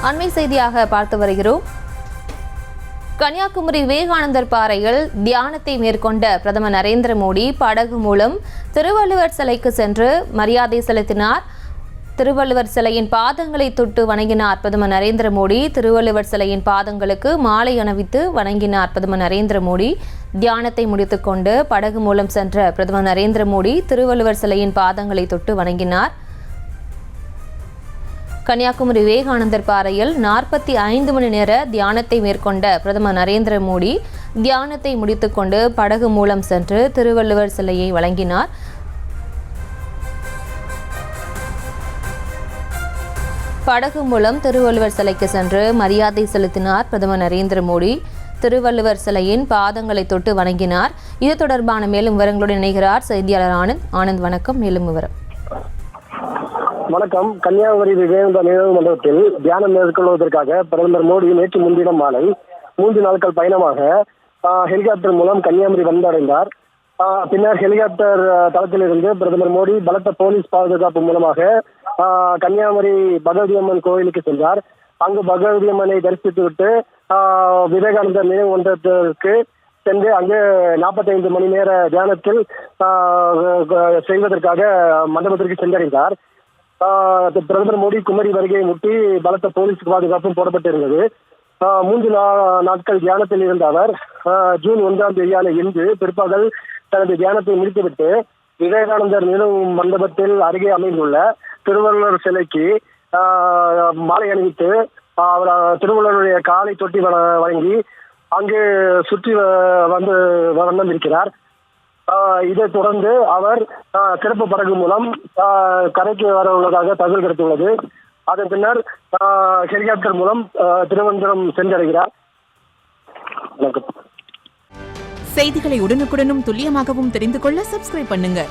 அண்மை செய்தியாக பார்த்து வருகிறோம். கன்னியாகுமரி விவேகானந்தர் பாறையில் தியானத்தை மேற்கொண்ட பிரதமர் நரேந்திர மோடி படகு மூலம் திருவள்ளுவர் சிலைக்கு சென்று மரியாதை செலுத்தினார். திருவள்ளுவர் சிலையின் பாதங்களை தொட்டு வணங்கினார் பிரதமர் நரேந்திர மோடி. திருவள்ளுவர் சிலையின் பாதங்களுக்கு மாலை அணிவித்து வணங்கினார் பிரதமர் நரேந்திர மோடி. தியானத்தை முடித்துக்கொண்டு படகு மூலம் சென்ற பிரதமர் நரேந்திர மோடி திருவள்ளுவர் சிலையின் பாதங்களை தொட்டு வணங்கினார். கன்னியாகுமரி விவேகானந்தர் பாறையில் 45 மணி நேர தியானத்தை மேற்கொண்ட பிரதமர் நரேந்திர மோடி தியானத்தை முடித்துக்கொண்டு படகு மூலம் சென்று திருவள்ளுவர் சிலையை வணங்கினார். படகு மூலம் திருவள்ளுவர் சிலைக்கு சென்று மரியாதை செலுத்தினார் பிரதமர் நரேந்திர மோடி. திருவள்ளுவர் சிலையின் பாதங்களை தொட்டு வணங்கினார். இது தொடர்பான மேலும் விவரங்களுடன் இணைகிறார் செய்தியாளர் ஆனந்த். ஆனந்த், வணக்கம். மேலும் விவரம். வணக்கம். கன்னியாகுமரி விவேகானந்தர் நினைவு மண்டபத்தில் தியானம் மேற்கொள்வதற்காக பிரதமர் மோடி நேற்று முன்தினம் மாலை 3 நாட்கள் பயணமாக ஹெலிகாப்டர் மூலம் கன்னியாகுமரி வந்தடைந்தார். பின்னர் ஹெலிகாப்டர் தளத்திலிருந்து பிரதமர் மோடி பலத்த போலீஸ் பாதுகாப்பு மூலமாக கன்னியாகுமரி பகவதி அம்மன் கோயிலுக்கு சென்றார். அங்கு பகவதி அம்மனை தரிசித்துவிட்டு விவேகானந்தர் நினைவு மண்டபத்திற்கு சென்று அங்கு 45 மணி நேர தியானத்தில் செய்வதற்காக மண்டபத்திற்கு சென்றடைந்தார். பிரதமர் மோடி குமரி வருகையை முட்டி பலத்த போலீஸ் பாதுகாப்பும் போடப்பட்டிருந்தது. 3 நாட்கள் தியானத்தில் இருந்த அவர் ஜூன் 1ஆம் தேதியான இன்று பிற்பகல் தனது தியானத்தை முடித்துவிட்டு விவேகானந்தர் நினைவு மண்டபத்தில் அருகே அமைந்துள்ள திருவள்ளுவர் சிலைக்கு மாலை அணிவித்து அவர் திருவள்ளுவருடைய காலை தொட்டி வழங்கி அங்கு சுற்றி வந்திருக்கிறார். இதைத் தொடர்ந்து அவர் சிறப்பு படகு மூலம் கரைக்கு வர உள்ளதாக தகவல் கிடைத்துள்ளது. அதன் பின்னர் ஹெலிகாப்டர் மூலம் திருவனந்தபுரம் சென்றடைகிறார். செய்திகளை உடனுக்குடனும் துல்லியமாகவும் தெரிந்து கொள்ள சப்ஸ்கிரைப் பண்ணுங்க.